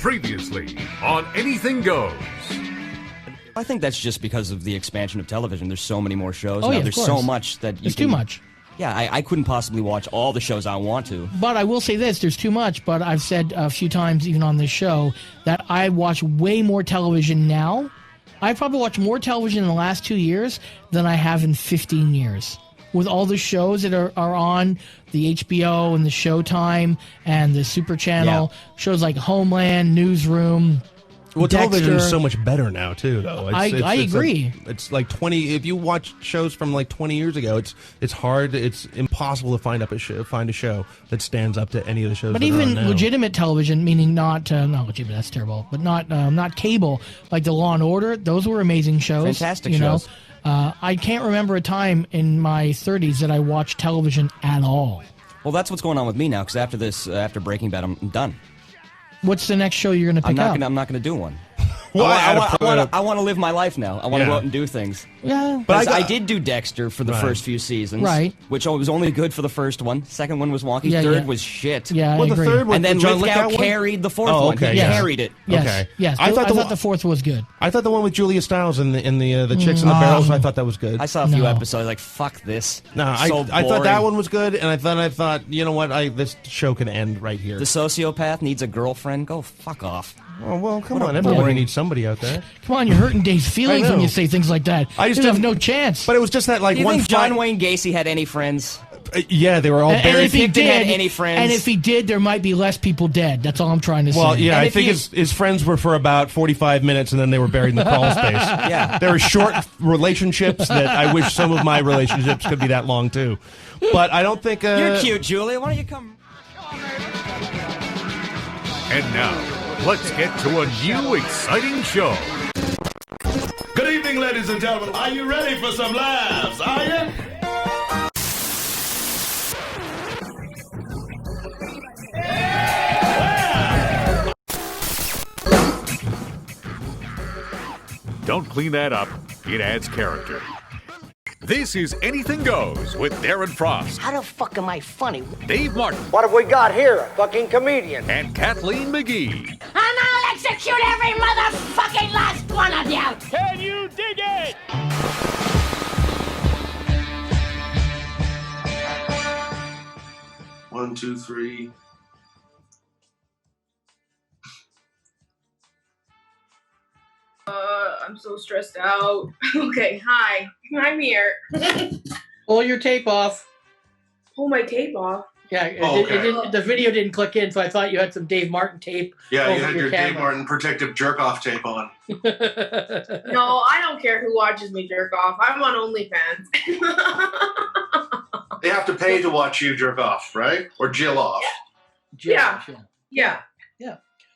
Previously on Anything Goes. I think that's just because of the expansion of television. There's so many more shows. Oh, now yeah, there's of so course. much that you There's can, too much. Yeah, I couldn't possibly watch all the shows I want to. But I will say this, there's too much, but I've said a few times, even on this show, that I watch way more television now. I've probably watched more television in the last 2 years than I have in 15 years. With all the shows that are on the HBO and the Showtime and the Super Channel, shows like Homeland, Newsroom, Well, television is Dexter. so much better now too, though. I agree. It's like 20. If you watch shows from like 20 years ago, it's hard. It's impossible to find a show that stands up to any of the shows. But that are even on now. legitimate television, meaning not legitimate, that's terrible, but not cable, like the Law and Order, those were amazing shows. Fantastic you know? shows. I can't remember a time in my 30s that I watched television at all. Well, that's what's going on with me now, because after Breaking Bad, I'm done. What's the next show you're going to pick up? I'm not gonna do one. Why? I want to live my life now. I want to go out and do things. Yeah. But I did do Dexter for the first few seasons, Right. Which was only good for the first one. Second one was wonky. Yeah, Third yeah. was shit. Yeah, Well, I the agree. third one, And then the John Lithgow Lithgow one? carried the fourth Oh, one. okay, He yeah. carried it. Yes, Okay. yes. I thought the fourth was good. I thought the one with Julia Stiles and the chicks in the barrels. I thought that was good. I saw a few No. episodes. Like, fuck this. No, I So thought that boring. one was good, and I thought, you know what, this show can end right here. The sociopath needs a girlfriend. Go fuck off. Oh well, come What a on, everybody boring- needs somebody out there. Come on, you're hurting Dave's feelings I when know. you say things like that. I just you have didn't- no chance. But it was just that like Do you one think John fight- Wayne Gacy had any friends? Yeah, they were all and buried. if he Picton had did, any friends? and if he did, there might be less people dead. That's all I'm trying to say. Well, yeah, And I if think you- his friends were for about 45 minutes, and then they were buried in the crawl space. Yeah. There were short relationships that I wish some of my relationships could be that long too. But I don't think You're cute, Julia. Why don't you come? And now, let's get to a new exciting show. Good evening, ladies and gentlemen. Are you ready for some laughs? Are you? Don't clean that up. It adds character. This is Anything Goes with Darren Frost, How the fuck am I funny? Dave Martin, What have we got here? A fucking comedian. and Kathleen McGee. And I'll execute every motherfucking last one of you! Can you dig it? One, two, three. I'm so stressed out. Okay, hi. I'm here. pull your tape off. Pull my tape off. Yeah, the video didn't click in, so I thought you had some Dave Martin tape. Yeah, over you had your Dave Martin protective jerk-off tape on. No, I don't care who watches me jerk off. I'm on OnlyFans. They have to pay to watch you jerk off, right? Or jill off. Yeah. Yeah.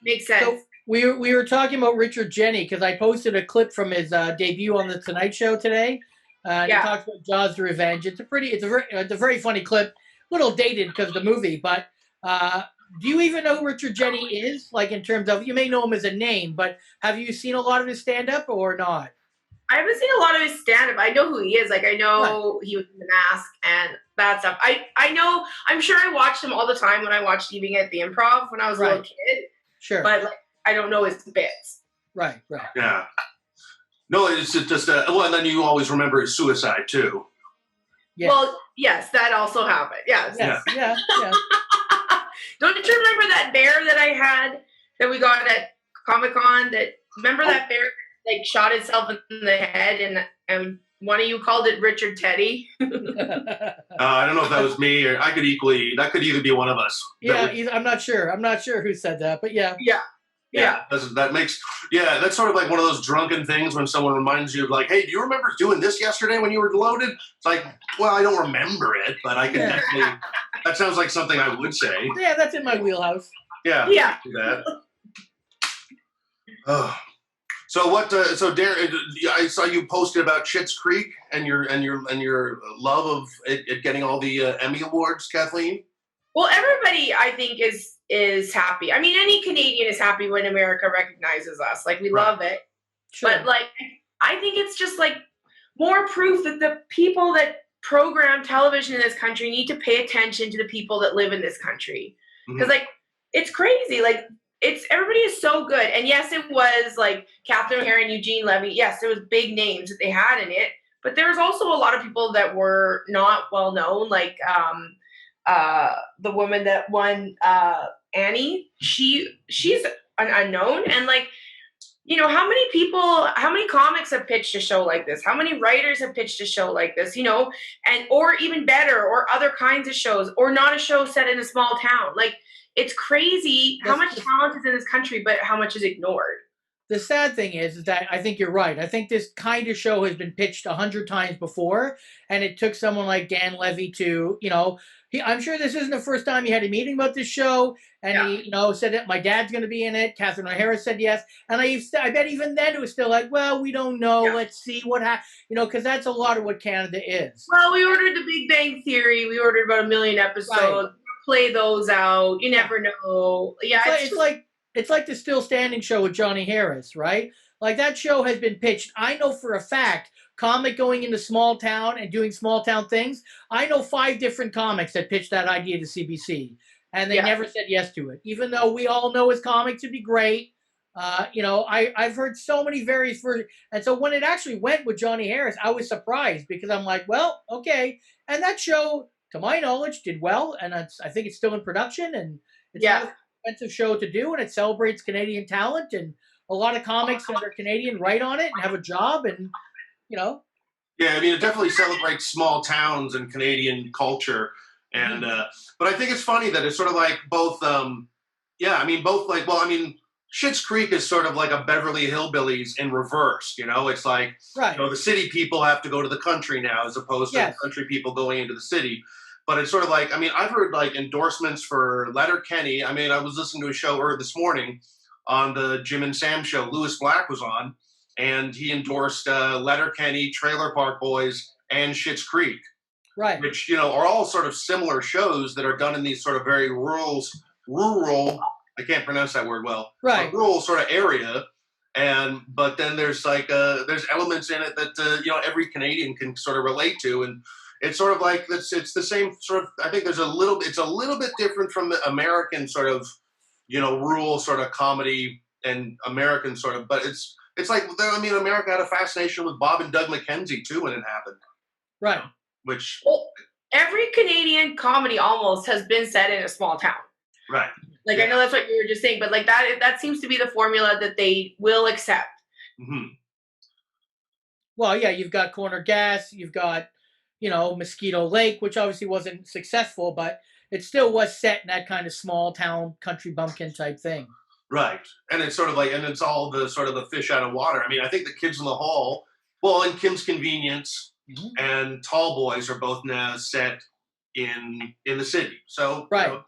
Makes sense. So we were talking about Richard Jenni because I posted a clip from his debut on the Tonight Show today. He talks about Jaws: The Revenge. It's a very funny clip. A little dated because of the movie, but do you even know who Richard Jenni is? Like in terms of, you may know him as a name, but have you seen a lot of his stand-up or not? I haven't seen a lot of his stand-up. I know who he is. Like, I know he was in The Mask and that stuff. I know, I'm sure I watched him all the time when I watched Evening at the Improv when I was a little kid. Sure. But, like, I don't know his bits. Right. Yeah. No, it's just, well, and then you always remember his suicide, too. Yes. Well, yes, that also happened. Yes. Yeah. Don't you remember that bear that I had that we got at Comic-Con? Remember that bear like shot itself in the head and one of you called it Richard Teddy? I don't know if that was me or that could either be one of us. I'm not sure. I'm not sure who said that, but yeah. Yeah. That's sort of like one of those drunken things when someone reminds you of like, hey, do you remember doing this yesterday when you were loaded? It's like, well, I don't remember it, but I can definitely, that sounds like something I would say. Yeah, that's in my wheelhouse. Yeah. Yeah. Do that. Oh. So so Darren, I saw you posted about Schitt's Creek and your love of it getting all the Emmy awards, Kathleen. Well, everybody I think is happy. I mean, any Canadian is happy when America recognizes us. Like, we love it. Sure. But like, I think it's just like more proof that the people that program television in this country need to pay attention to the people that live in this country. Because like, it's crazy. Like, everybody is so good. And yes, it was like Catherine O'Hara and Eugene Levy. Yes, there was big names that they had in it, but there was also a lot of people that were not well known, like the woman that won Annie. She's an unknown, and like, you know, how many comics have pitched a show like this? How many writers have pitched a show like this, you know, and or even better, or other kinds of shows, or not a show set in a small town. Like, it's crazy how much talent is in this country, but how much is ignored. The sad thing is that I think you're right. I think this kind of show has been pitched 100 times before, and it took someone like Dan Levy to, you know, I'm sure this isn't the first time he had a meeting about this show, and he, you know, said that my dad's going to be in it. Catherine O'Hara said yes, and I bet even then it was still like, well, we don't know. Let's see what happens, you know, because that's a lot of what Canada is. Well, we ordered The Big Bang Theory. We ordered about 1 million episodes. Right. Play those out. You never know. Yeah, it's like the Still Standing show with Johnny Harris, right? Like, that show has been pitched. I know for a fact, comic going into small town and doing small town things. I know 5 different comics that pitched that idea to CBC, and they never said yes to it. Even though we all know as comics it'd be great. You know, I've heard so many various versions. And so when it actually went with Johnny Harris, I was surprised, because I'm like, well, okay. And that show, to my knowledge, did well, and I think it's still in production, and it's not an expensive show to do, and it celebrates Canadian talent, and a lot of comics that are Canadian write on it and have a job, and, you know. Yeah, I mean, it definitely celebrates small towns and Canadian culture, and but I think it's funny that it's sort of like both. Schitt's Creek is sort of like a Beverly Hillbillies in reverse. You know, it's like, you know, the city people have to go to the country now, as opposed to the country people going into the city. But it's sort of like, I mean, I've heard like endorsements for Letterkenny. I mean, I was listening to a show earlier this morning on the Jim and Sam show. Louis Black was on, and he endorsed Letterkenny, Trailer Park Boys, and Schitt's Creek. Right. Which, you know, are all sort of similar shows that are done in these sort of very rural, I can't pronounce that word well. Right. Rural sort of area. But then there's like, there's elements in it that, you know, every Canadian can sort of relate to. And it's sort of like, it's the same sort of, I think it's a little bit different from the American sort of, you know, rural sort of comedy and American sort of, but it's like, I mean, America had a fascination with Bob and Doug McKenzie too when it happened. Right. Which. Well, every Canadian comedy almost has been set in a small town. Right. Like, I know that's what you were just saying, but like that seems to be the formula that they will accept. Mm-hmm. Well, yeah, you've got Corner Gas, you've got, you know, Mosquito Lake, which obviously wasn't successful, but it still was set in that kind of small town country bumpkin type thing. Right. And it's sort of like, and it's all the sort of the fish out of water. I mean, I think the Kids in the Hall, well, and Kim's Convenience and Tall Boys are both now set in the city. So, right. You know,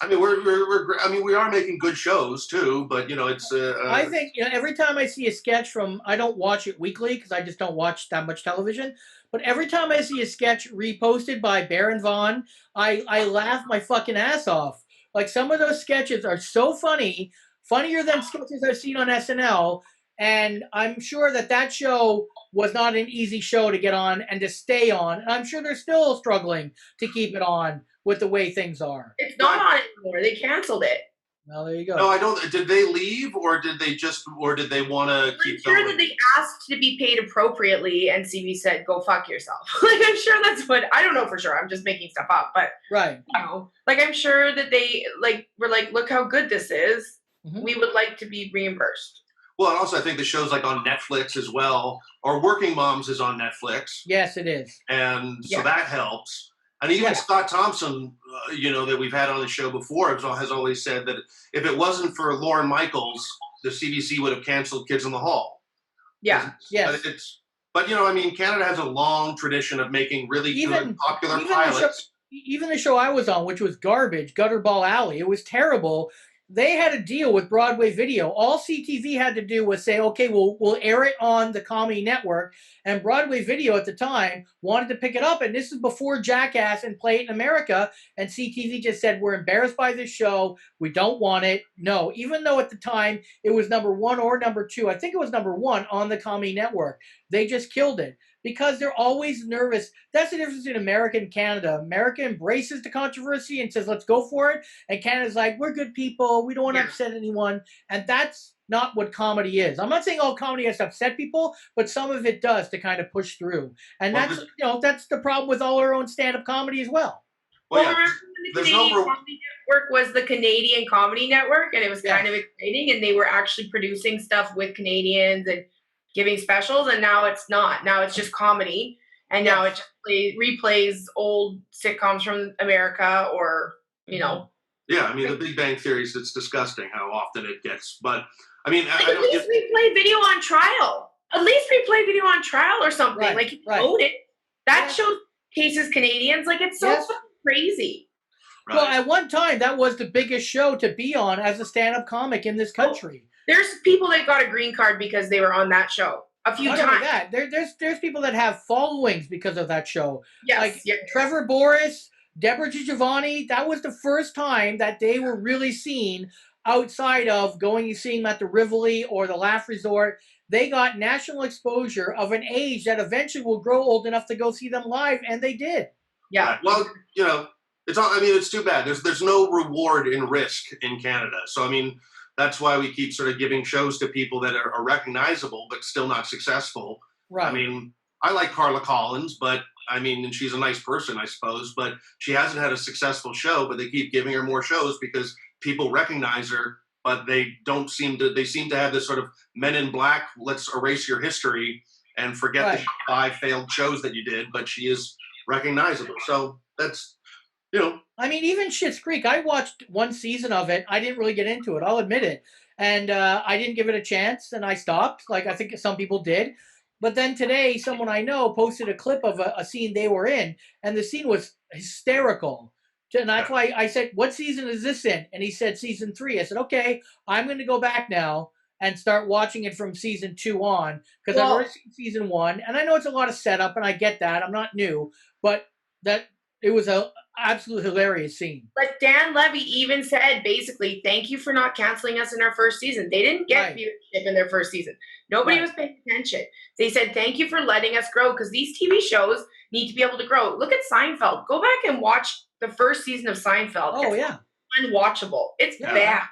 I mean, we are making good shows too, but you know, it's. I think, you know, every time I see a sketch from, I don't watch it weekly because I just don't watch that much television. But every time I see a sketch reposted by Baron Vaughn, I laugh my fucking ass off. Like, some of those sketches are so funny, funnier than sketches I've seen on SNL. And I'm sure that show was not an easy show to get on and to stay on. And I'm sure they're still struggling to keep it on with the way things are. It's not on anymore. They canceled it. Well, there you go. No, I don't. Did they leave, or did they want to keep going? I'm sure that they asked to be paid appropriately, and CB said, "Go fuck yourself." Like, I'm sure that's what. I don't know for sure. I'm just making stuff up, but right. You know, like, I'm sure that they were like, "Look how good this is. Mm-hmm. We would like to be reimbursed." Well, and also I think the show's like on Netflix as well, or Working Moms is on Netflix. Yes, it is, and so that helps. And even Scott Thompson, you know, that we've had on the show before, has always said that if it wasn't for Lorne Michaels, the CBC would have canceled Kids in the Hall. Yeah. Yes. But, you know, I mean, Canada has a long tradition of making really good, popular pilots. Even the show I was on, which was garbage, Gutterball Alley, it was terrible. They had a deal with Broadway Video. All CTV had to do was say, okay, we'll air it on the Comedy Network. And Broadway Video at the time wanted to pick it up. And this is before Jackass and Play It in America. And CTV just said, we're embarrassed by this show. We don't want it. No, even though at the time it was number 1 or number 2. I think it was number 1 on the Comedy Network. They just killed it. because they're always nervous. That's the difference between America and Canada. America embraces the controversy and says, let's go for it. And Canada's like, we're good people. We don't want to upset anyone. And that's not what comedy is. I'm not saying all comedy has to upset people, but some of it does to kind of push through. And that's the problem with all our own stand-up comedy as well. Well, remember when the Canadian Comedy Network was the Canadian Comedy Network, and it was kind of exciting, and they were actually producing stuff with Canadians and giving specials, and now it's not. Now it's just comedy, and now it just replays old sitcoms from America or, you know. Yeah, I mean, the Big Bang Theory, it's disgusting how often it gets. But, I mean, at least we play video on trial. At least we play video on trial or something. Right, like, you vote it. That shows cases Canadians. Like, it's so crazy. Right. Well, at one time, that was the biggest show to be on as a stand-up comic in this country. There's people that got a green card because they were on that show a few times. That. There's people that have followings because of that show. Yes. Like Trevor Boris, Deborah Giovanni. That was the first time that they were really seen outside of going and seeing them at the Rivoli or the Laugh Resort. They got national exposure of an age that eventually will grow old enough to go see them live, and they did. Yeah. Well, you know, it's too bad. There's no reward in risk in Canada. So, I mean, that's why we keep sort of giving shows to people that are recognizable but still not successful. Right. I mean, I like Carla Collins, but I mean, and she's a nice person, I suppose, but she hasn't had a successful show, but they keep giving her more shows because people recognize her, but they seem to have this sort of Men in Black, let's erase your history and forget the 5 failed shows that you did, but she is recognizable. So that's, you know. I mean, even Schitt's Creek, I watched one season of it. I didn't really get into it. I'll admit it. And I didn't give it a chance, and I stopped, like I think some people did. But then today, someone I know posted a clip of a scene they were in, and the scene was hysterical. And that's why I said, what season is this in? And he said season 3. I said, okay, I'm going to go back now and start watching it from season 2 on, because I've already seen season 1, and I know it's a lot of setup, and I get that. I'm not new, but that it was a absolutely hilarious scene. But Dan Levy even said, basically, thank you for not canceling us in our first season. They didn't get viewership in their first season. Nobody was paying attention. They said, thank you for letting us grow, because these TV shows need to be able to grow. Look at Seinfeld. Go back and watch the first season of Seinfeld. It's unwatchable. It's bad.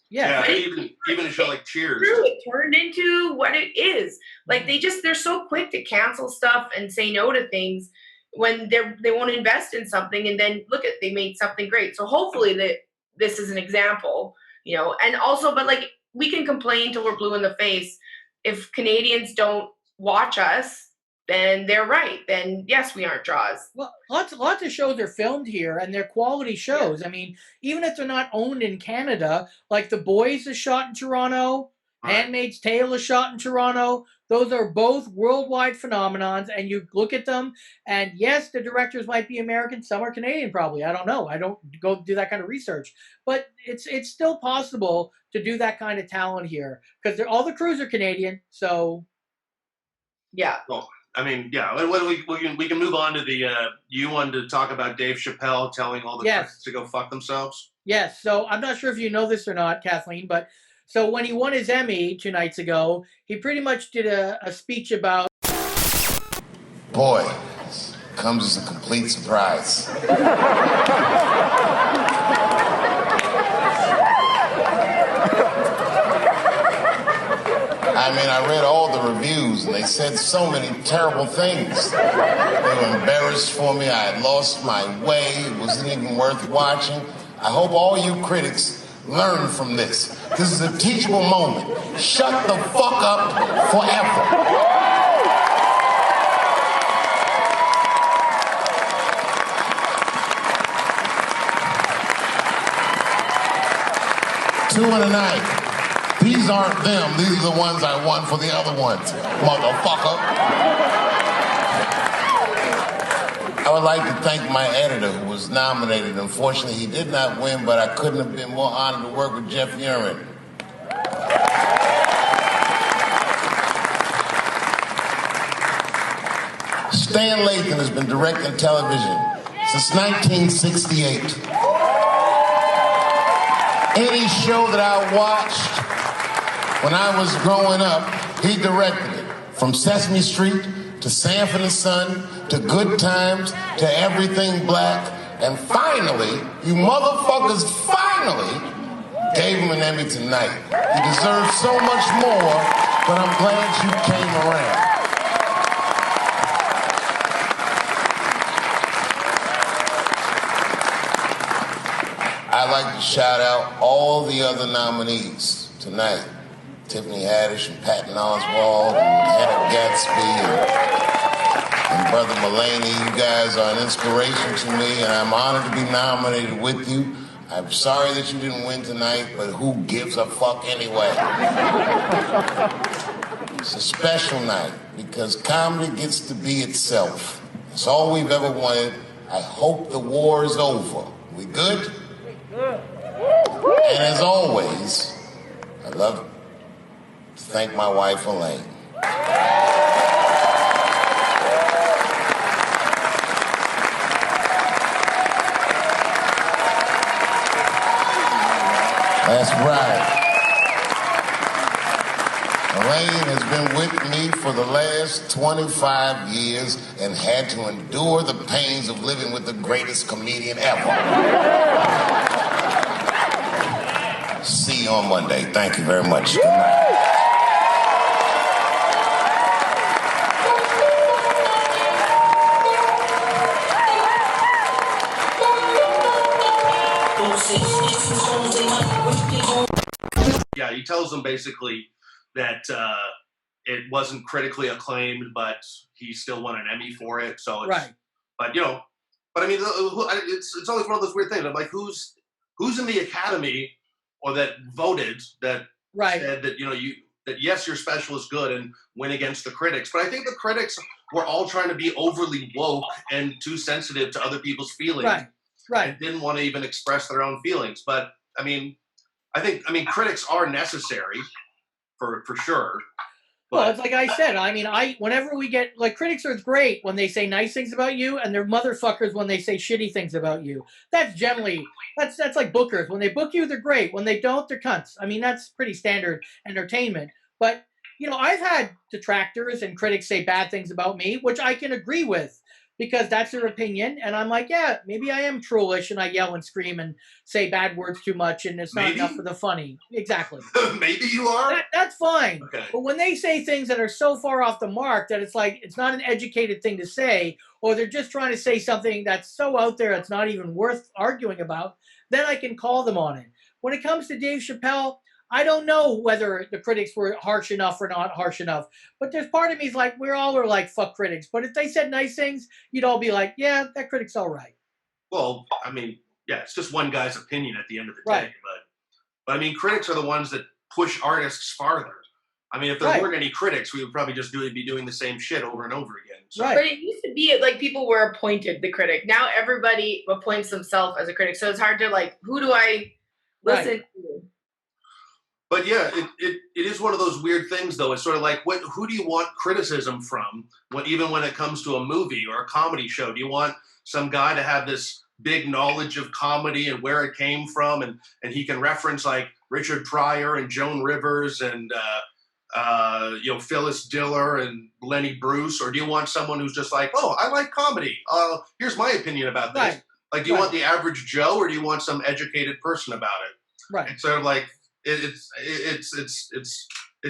Yeah, even a show like Cheers. It turned into what it is. Like, they're so quick to cancel stuff and say no to things when they won't invest in something, and then look at, they made something great. So hopefully this is an example, you know. And also, but like, we can complain till we're blue in the face. If Canadians don't watch us, then they're right. Then yes, we aren't draws. Well, lots of shows are filmed here, and they're quality shows. Yeah. I mean, even if they're not owned in Canada, like The Boys is shot in Toronto, Handmaid's Tale is shot in Toronto. Those are both worldwide phenomenons, and you look at them, and yes, the directors might be American, some are Canadian probably. I don't know. I don't go do that kind of research. But it's still possible to do that kind of talent here, because all the crews are Canadian, so... Yeah. Well, I mean, yeah. We can move on to the... you wanted to talk about Dave Chappelle telling all the critics to go fuck themselves? Yes. So I'm not sure if you know this or not, Kathleen, but... So when he won his Emmy 2 nights ago, he pretty much did a speech about... Boy, comes as a complete surprise. I mean, I read all the reviews, and they said so many terrible things. They were embarrassed for me. I had lost my way. It wasn't even worth watching. I hope all you critics learn from this. This is a teachable moment. Shut the fuck up forever. Two in a night. These aren't them. These are the ones I won for the other ones, motherfucker. I would like to thank my editor who was nominated. Unfortunately, he did not win, but I couldn't have been more honored to work with Jeff Urin. Stan Lathan has been directing television since 1968. Any show that I watched when I was growing up, he directed it. From Sesame Street to Sanford and Son, to Good Times, to Everything Black, and finally, you motherfuckers finally gave him an Emmy tonight. He deserves so much more, but I'm glad you came around. I'd like to shout out all the other nominees tonight. Tiffany Haddish and Patton Oswalt and Hannah Gatsby and Brother Mulaney. You guys are an inspiration to me, and I'm honored to be nominated with you. I'm sorry that you didn't win tonight, but who gives a fuck anyway? It's a special night because comedy gets to be itself. It's all we've ever wanted. I hope the war is over. We good? And as always, I'd love to thank my wife, Elaine. That's right. Elaine has been with me for the last 25 years and had to endure the pains of living with the greatest comedian ever. See you on Monday. Thank you very much. Good night. Yeah, he tells them basically that it wasn't critically acclaimed, but he still won an Emmy for it. So it's, Right. But I mean, it's always one of those weird things. I'm like, who's in the Academy or that voted that said that that yes, your special is good and went against the critics. But I think the critics were all trying to be overly woke and too sensitive to other people's feelings. Right. And didn't want to even express their own feelings. But I mean, critics are necessary for sure. But, Well, it's like I said. I mean, whenever we get critics are great when they say nice things about you, and they're motherfuckers when they say shitty things about you. That's generally that's like bookers. When they book you, they're great. When they don't, they're cunts. I mean, that's pretty standard entertainment. But I've had detractors and critics say bad things about me, which I can agree with because that's their opinion. And I'm like, yeah, maybe I am trollish and I yell and scream and say bad words too much and it's not enough for the funny. Exactly. Maybe you are. That's fine. Okay. But when they say things that are so far off the mark that it's like it's not an educated thing to say, or they're just trying to say something that's so out there it's not even worth arguing about, then I can call them on it. When it comes to Dave Chappelle, I don't know whether the critics were harsh enough or not harsh enough. But there's part of me is like, we all are like, fuck critics. But if they said nice things, you'd all be like, yeah, that critic's all right. Well, I mean, yeah, it's just one guy's opinion at the end of the day. But I mean, critics are the ones that push artists farther. I mean, if there weren't any critics, we would probably just be doing the same shit over and over again. So. But it used to be like people were appointed the critic. Now everybody appoints themselves as a critic. So it's hard to who do I listen to? But yeah, it is one of those weird things, though. It's sort of like, who do you want criticism from? Even when it comes to a movie or a comedy show, do you want some guy to have this big knowledge of comedy and where it came from, and he can reference like Richard Pryor and Joan Rivers and Phyllis Diller and Lenny Bruce, or do you want someone who's just like, oh, I like comedy. Here's my opinion about this. Right. Like, do you want the average Joe, or do you want some educated person about it? Right. It's sort of like. It's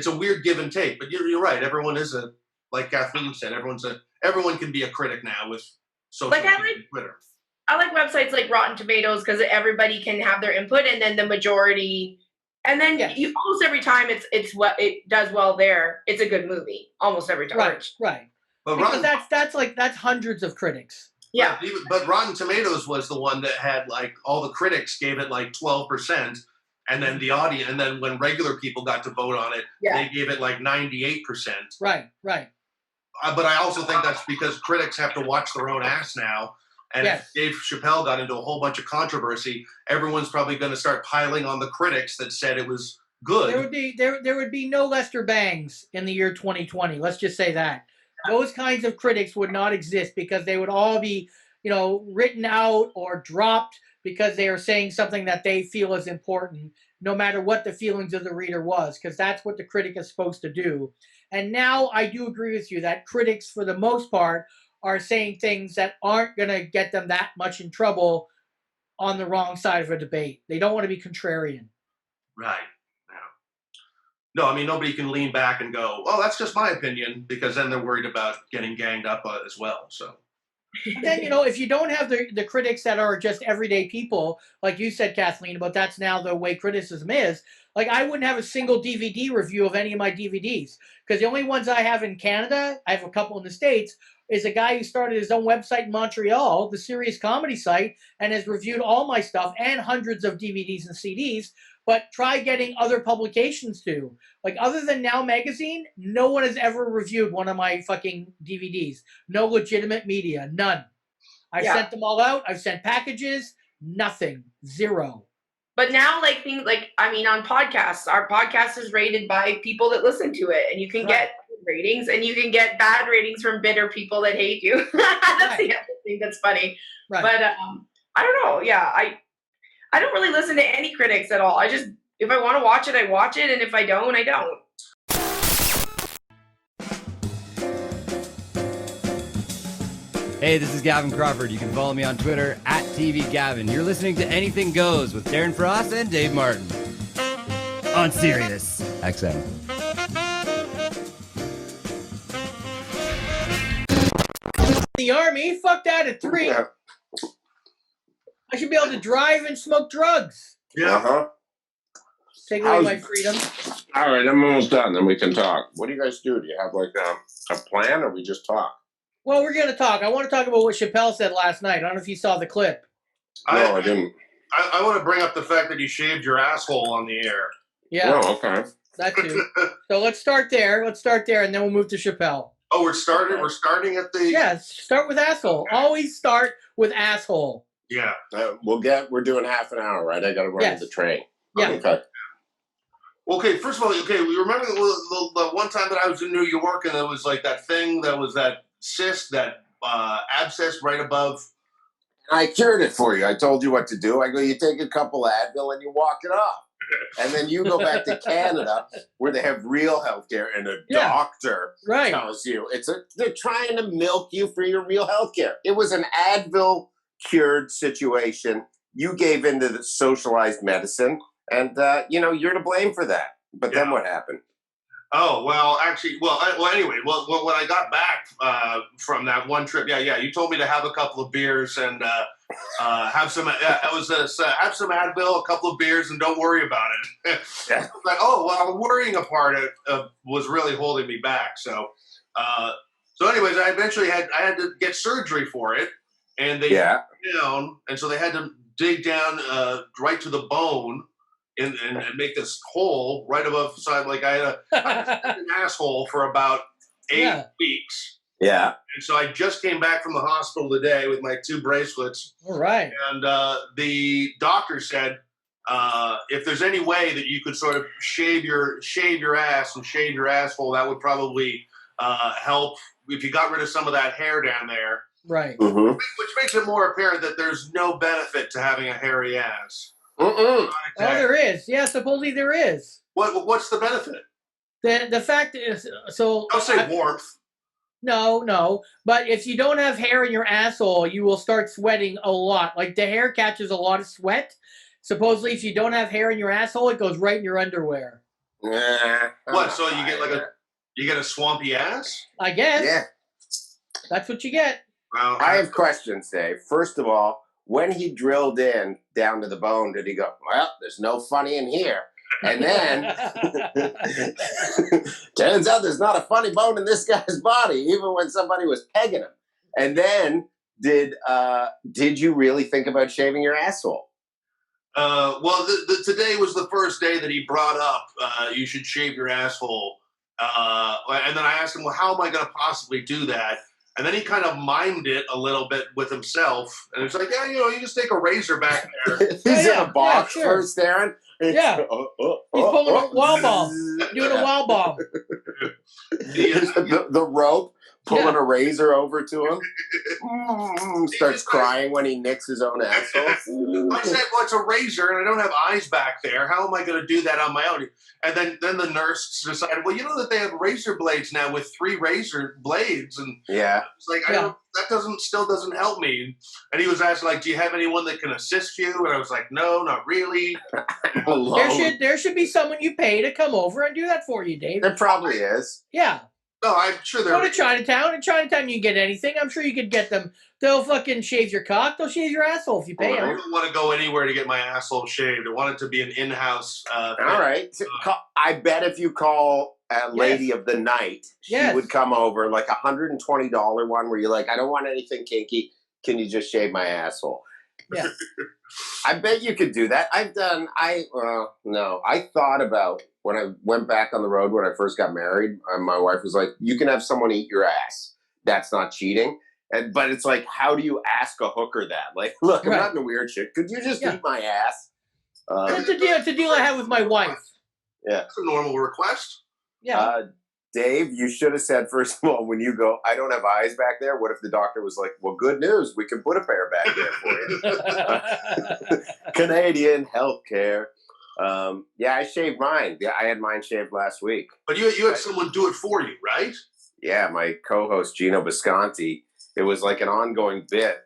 a weird give and take, but you're right. Everyone is like Kathleen said. Everyone can be a critic now with social media and Twitter. I like websites like Rotten Tomatoes because everybody can have their input, and then the majority, and then you almost every time it's what it does well there. It's a good movie almost every time. Right. But because that's hundreds of critics. Yeah. But Rotten Tomatoes was the one that had like all the critics gave it like 12%. And then the audience, and then when regular people got to vote on it, they gave it like 98%. Right. But I also think that's because critics have to watch their own ass now. And if Dave Chappelle got into a whole bunch of controversy, everyone's probably going to start piling on the critics that said it was good. There would be no Lester Bangs in the year 2020. Let's just say that. Those kinds of critics would not exist because they would all be, written out or dropped because they are saying something that they feel is important, no matter what the feelings of the reader was, because that's what the critic is supposed to do. And now I do agree with you that critics, for the most part, are saying things that aren't going to get them that much in trouble on the wrong side of a debate. They don't want to be contrarian. Right. No, I mean, nobody can lean back and go, "Oh, that's just my opinion," because then they're worried about getting ganged up as well. So then, if you don't have the critics that are just everyday people, like you said, Kathleen, about that's now the way criticism is, like I wouldn't have a single DVD review of any of my DVDs, because the only ones I have in Canada, I have a couple in the States, is a guy who started his own website in Montreal, the Serious Comedy site, and has reviewed all my stuff and hundreds of DVDs and CDs. But try getting other publications to. Like, other than Now Magazine, no one has ever reviewed one of my fucking DVDs. No legitimate media. None. I've sent them all out. I've sent packages. Nothing. Zero. But now, on podcasts, our podcast is rated by people that listen to it. And you can get ratings, and you can get bad ratings from bitter people that hate you. That's the other thing that's funny. Right. But I don't know. Yeah, I don't really listen to any critics at all. If I want to watch it, I watch it, and if I don't, I don't. Hey, this is Gavin Crawford. You can follow me on Twitter at TVGavin. You're listening to Anything Goes with Darren Frost and Dave Martin on Sirius XM. The Army? Fuck that at 3. Yeah. I should be able to drive and smoke drugs. Yeah. Take away my freedom. All right, I'm almost done. Then we can talk. What do you guys do? Do you have a plan, or we just talk? Well, we're going to talk. I want to talk about what Chappelle said last night. I don't know if you saw the clip. No, I didn't. I want to bring up the fact that you shaved your asshole on the air. Yeah. Oh, okay. That too. So let's start there. And then we'll move to Chappelle. Oh, we're starting at the... Yeah, start with asshole. Okay. Always start with asshole. Yeah. We're doing half an hour, right? I got to run to the train. Yeah. Okay. Okay, first of all, we remember the one time that I was in New York, and there was like that thing that was that cyst, that abscess right above. I cured it for you. I told you what to do. I go, you take a couple of Advil and you walk it off. And then you go back to Canada where they have real health care, and a doctor tells you they're trying to milk you for your real health care. It was an Advil cured situation. You gave into the socialized medicine, and you're to blame for that. But then what happened? Oh, well, actually, anyway, when I got back from that one trip, you told me to have a couple of beers and have some. Have some Advil, a couple of beers, and don't worry about it. Yeah. Like, the worrying part was really holding me back. So, anyways, I eventually had to get surgery for it, and they down, and so they had to dig down right to the bone. And make this hole right above the side. Like I had an asshole for about 8 weeks. Yeah. And so I just came back from the hospital today with my 2 bracelets. All right. And the doctor said, if there's any way that you could sort of shave your ass and shave your asshole, that would probably help if you got rid of some of that hair down there. Right. Mm-hmm. Which makes it more apparent that there's no benefit to having a hairy ass. Mm-mm. Oh, there is. Yeah, supposedly there is. What's the benefit? The fact is, so don't say warmth. No. But if you don't have hair in your asshole, you will start sweating a lot. Like the hair catches a lot of sweat. Supposedly, if you don't have hair in your asshole, it goes right in your underwear. What? So you get a swampy ass? I guess. Yeah. That's what you get. Well, I have questions, Dave. First of all, when he drilled in down to the bone, did he go, well, there's no funny in here? And then, turns out there's not a funny bone in this guy's body, even when somebody was pegging him. And then, did you really think about shaving your asshole? Today was the first day that he brought up you should shave your asshole. And then I asked him, well, how am I going to possibly do that? And then he kind of mimed it a little bit with himself. And it's like, you just take a razor back there. He's in a box first, Darren. Yeah. He's pulling a wall bomb. Doing a wall bomb. The rope pulling a razor over to him. Starts crying when he nicks his own asshole. I said, well, it's a razor, and I don't have eyes back there. How am I going to do that on my own? And then the nurse decided, well, you know that they have razor blades now with 3 razor blades, and it's like that still doesn't help me. And he was asking, like, do you have anyone that can assist you? And I was like, no, not really. There should be someone you pay to come over and do that for you, Dave. There probably is. Yeah. No, I'm sure there. Go to Chinatown. In Chinatown, you can get anything. I'm sure you could get them. They'll fucking shave your cock. They'll shave your asshole if you pay them. I don't want to go anywhere to get my asshole shaved. I want it to be an in-house. All right. I bet if you call a lady of the night, she would come over, like $120 one where you're like, I don't want anything kinky. Can you just shave my asshole? Yeah. I bet you could do that. I thought about when I went back on the road when I first got married, my wife was like, you can have someone eat your ass. That's not cheating. But it's like, how do you ask a hooker that? Like, look, I'm not in a weird shit. Could you just eat my ass? It's a deal I have with my wife. Yeah. That's a normal request. Yeah. Dave, you should have said, first of all, when you go, I don't have eyes back there. What if the doctor was like, well, good news. We can put a pair back there for you. Canadian healthcare. I shaved mine. Yeah, I had mine shaved last week. But you had someone do it for you, right? Yeah, my co-host, Gino Bisconti. It was like an ongoing bit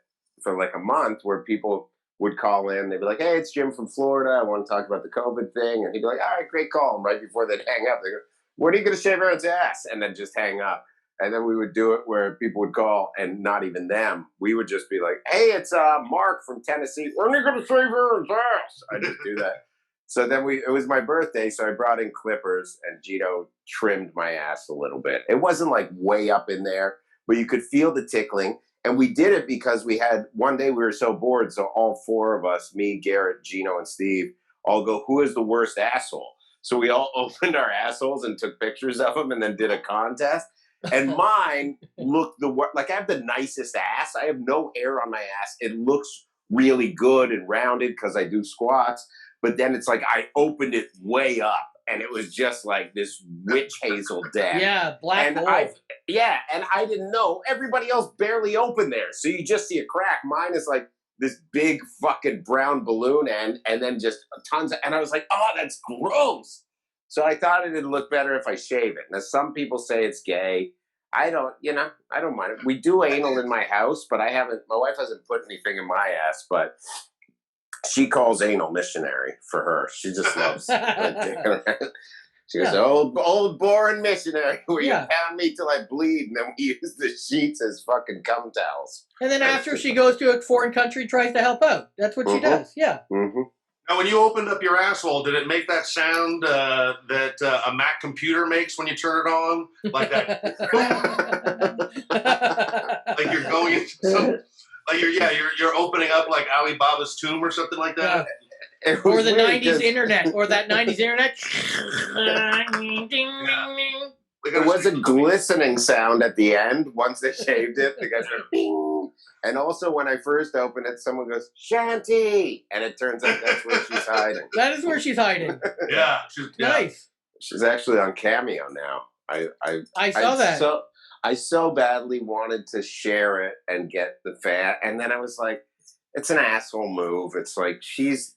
for like a month where people would call in. They'd be like, hey, it's Jim from Florida. I want to talk about the COVID thing. And he'd be like, all right, great call. And right before they'd hang up, they go, when are you going to shave Aaron's ass? And then just hang up. And then we would do it where people would call and not even them. We would just be like, hey, it's Mark from Tennessee. When are you going to shave Aaron's ass? I just do that. So then it was my birthday, so I brought in clippers and Gino trimmed my ass a little bit. It wasn't like way up in there, but you could feel the tickling. And we did it because one day we were so bored, so all 4 of us, me, Garrett, Gino, and Steve, all go, who is the worst asshole? So we all opened our assholes and took pictures of them and then did a contest. And mine looked like I have the nicest ass. I have no hair on my ass. It looks really good and rounded because I do squats. But then it's like I opened it way up and it was just like this witch hazel depth. Yeah, black hole. And I didn't know. Everybody else barely opened there. So you just see a crack. Mine is like this big fucking brown balloon end and then just tons of, and I was like, oh, that's gross. So I thought it'd look better if I shave it. Now, some people say it's gay. I don't mind it. We do anal in my house, but my wife hasn't put anything in my ass, but she calls anal missionary for her. She just loves it. She goes, old boring missionary, where you pound me till I bleed, and then we use the sheets as fucking cum towels. And then after she goes to a foreign country, tries to help out. That's what she does. Yeah. Mm-hmm. Now, when you opened up your asshole, did it make that sound that a Mac computer makes when you turn it on? Like that? Like you're going into some, like you're opening up like Alibaba's tomb or something like that? Or the 90s internet. Or that 90s internet. There was a glistening sound at the end once they shaved it. The guys went bing. And also when I first opened it, someone goes, Shanty! And it turns out that's where she's hiding. That is where she's hiding. Yeah. Nice. She's actually on Cameo now. I saw that. I so badly wanted to share it and get the fan. And then I was like, it's an asshole move. It's like, she's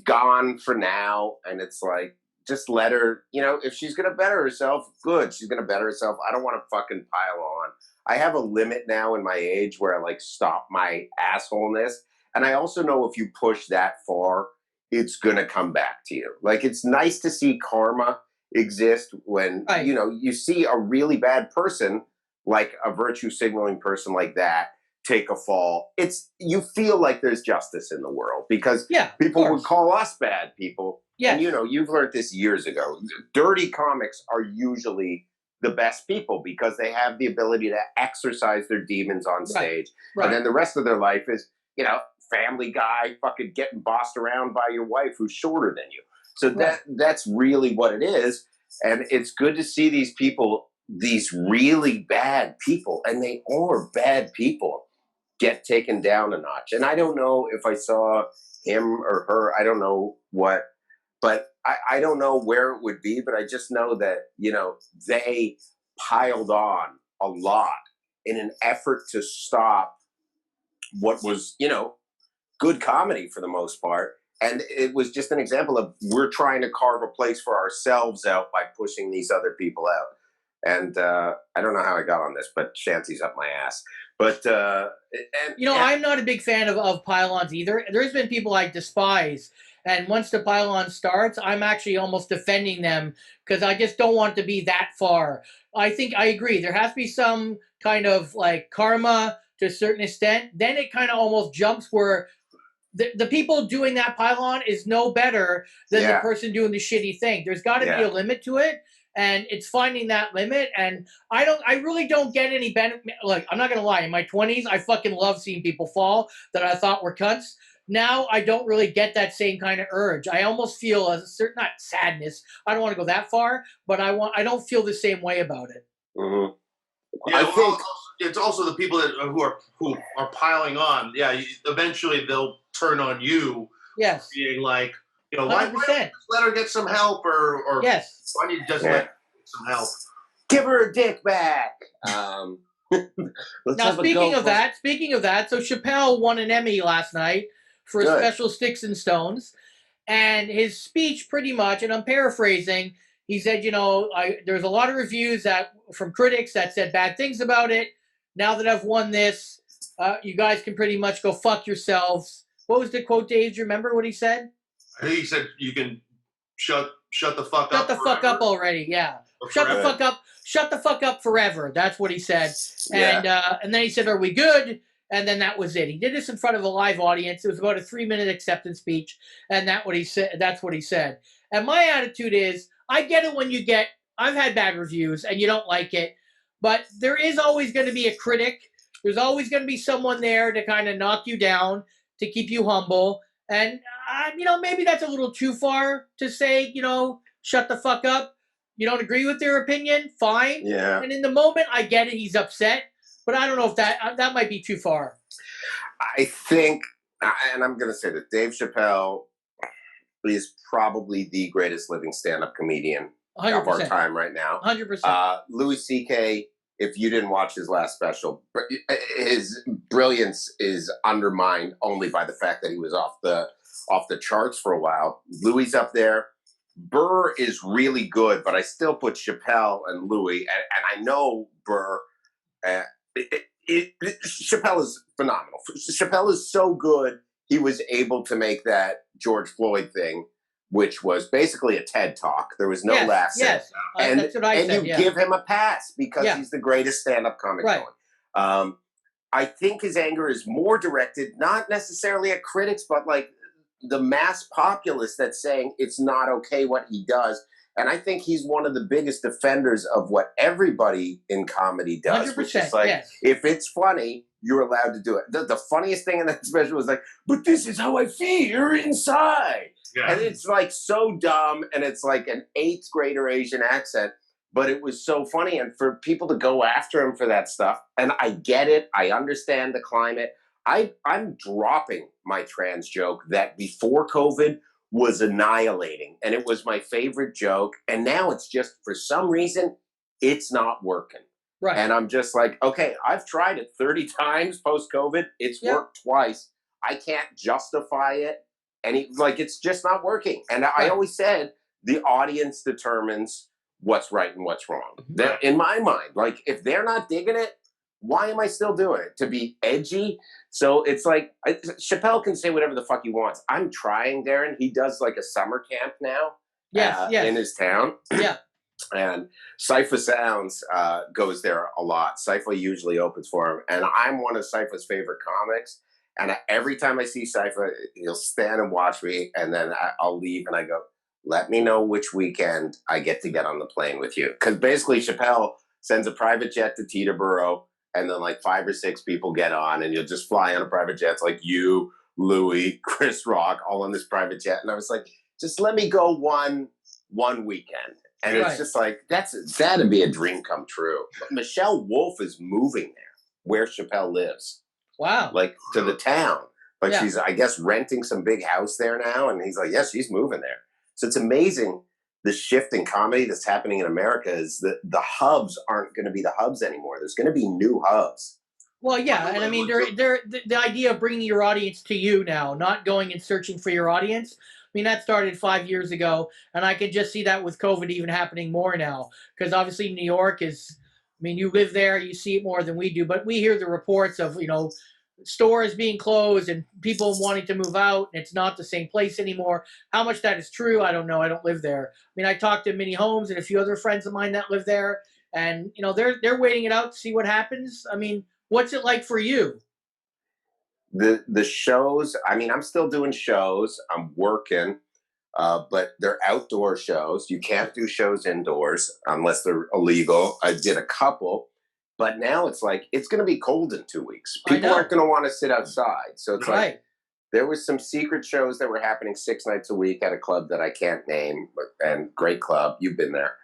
gone for now. And it's like, just let her, if she's going to better herself, good. She's going to better herself. I don't want to fucking pile on. I have a limit now in my age where I like stop my assholeness. And I also know if you push that far, it's going to come back to you. Like, it's nice to see karma exist when, you see a really bad person, like a virtue signaling person like that, take a fall. You feel like there's justice in the world because people would call us bad people. Yeah. And you've learned this years ago. Dirty comics are usually the best people because they have the ability to exercise their demons on stage. Right. And then the rest of their life is, family guy fucking getting bossed around by your wife who's shorter than you. So that's really what it is. And it's good to see these people, these really bad people, and they are bad people, get taken down a notch. And I don't know if I saw him or her, I don't know what, but I don't know where it would be, but I just know that, they piled on a lot in an effort to stop what was, good comedy for the most part. And it was just an example of we're trying to carve a place for ourselves out by pushing these other people out. And I don't know how I got on this, but Shanty's up my ass. But I'm not a big fan of pylons either. There's been people I despise, and once the pylon starts, I'm actually almost defending them because I just don't want to be that far. I think I agree. There has to be some kind of like karma to a certain extent. Then it kind of almost jumps where the people doing that pylon is no better than the person doing the shitty thing. There's got to be a limit to it. And it's finding that limit, and I really don't get any benefit. Like, I'm not gonna lie, in my 20s, I fucking love seeing people fall that I thought were cunts. Now I don't really get that same kind of urge. I almost feel a certain, not sadness. I don't want to go that far, but I don't feel the same way about it. Mm-hmm. Yeah, I think it's also the people who are piling on. Yeah, eventually they'll turn on you. Yes, being like, why don't you let her get some help, or yes, why don't you just let her get some help? Give her a dick back. Now, speaking of that, so Chappelle won an Emmy last night for a special Sticks and Stones, and his speech pretty much, and I'm paraphrasing, he said, there's a lot of reviews from critics that said bad things about it. Now that I've won this, you guys can pretty much go fuck yourselves. What was the quote, Dave? Do you remember what he said? I think he said you can shut the fuck up. Shut the fuck up already, yeah. Shut the fuck up. Shut the fuck up forever. That's what he said. Yeah. And then he said, "Are we good?" And then that was it. He did this in front of a live audience. It was about a 3-minute acceptance speech, and that's what he said. And my attitude is, I get it when I've had bad reviews and you don't like it, but there is always going to be a critic. There's always going to be someone there to kind of knock you down, to keep you humble. And, maybe that's a little too far to say, shut the fuck up. You don't agree with their opinion? Fine. Yeah. And in the moment, I get it. He's upset. But I don't know if that might be too far. I think, and I'm going to say that Dave Chappelle is probably the greatest living stand-up comedian 100%. of our time right now. 100%. Louis C.K., if you didn't watch his last special, his brilliance is undermined only by the fact that he was off the charts for a while. Louis up there. Burr is really good, but I still put Chappelle and Louis, and I know Burr. Chappelle is phenomenal. Chappelle is so good, he was able to make that George Floyd thing, which was basically a TED Talk. There was no laughs. Yes, that's what I said. And you give him a pass because he's the greatest stand-up comic going. I think his anger is more directed, not necessarily at critics, but like the mass populace that's saying it's not okay what he does. And I think he's one of the biggest defenders of what everybody in comedy does, which is like, if it's funny, you're allowed to do it. The funniest thing in that special was like, but this is how I feel inside. Yeah. And it's like so dumb, and it's like an 8th grader Asian accent, but it was so funny. And for people to go after him for that stuff, and I get it, I understand the climate. I'm dropping my trans joke that before COVID was annihilating, and it was my favorite joke, and now it's just, for some reason, it's not working. Right. And I'm just like, okay, I've tried it 30 times post-COVID. It's worked twice. I can't justify it. And it's just not working. And I always said, the audience determines what's right and what's wrong. In my mind, like, if they're not digging it, why am I still doing it? To be edgy? So it's like, Chappelle can say whatever the fuck he wants. I'm trying, Darren. He does like a summer camp now in his town. Yeah. And Cypher Sounds goes there a lot. Cypher usually opens for him. And I'm one of Cypher's favorite comics. And every time I see Cypher, he'll stand and watch me. And then I'll leave and I go, let me know which weekend I get to get on the plane with you. Because basically Chappelle sends a private jet to Teterboro. And then like 5 or 6 people get on, and you'll just fly on a private jet. It's like you, Louis, Chris Rock, all on this private jet. And I was like, just let me go one weekend. And it's just like, that'd be a dream come true. But Michelle Wolf is moving there, where Chappelle lives. Wow. Like to the town. Like she's, I guess, renting some big house there now. And he's like, yes, she's moving there. So it's amazing the shift in comedy that's happening in America is that the hubs aren't going to be the hubs anymore. There's going to be new hubs. Well, yeah, and I mean, the idea of bringing your audience to you now, not going and searching for your audience. I mean, that started 5 years ago, and I can just see that with COVID even happening more now, because obviously New York is. I mean, you live there, you see it more than we do, but we hear the reports of stores being closed and people wanting to move out, and it's not the same place anymore. How much that is true, I don't know. I don't live there. I mean, I talked to Mini Homes and a few other friends of mine that live there, and they're waiting it out to see what happens. I mean. What's it like for you? The shows, I mean, I'm still doing shows. I'm working, but they're outdoor shows. You can't do shows indoors unless they're illegal. I did a couple, but now it's like, it's going to be cold in 2 weeks. People aren't going to want to sit outside. So it's like, there was some secret shows that were happening 6 nights a week at a club that I can't name, and great club. You've been there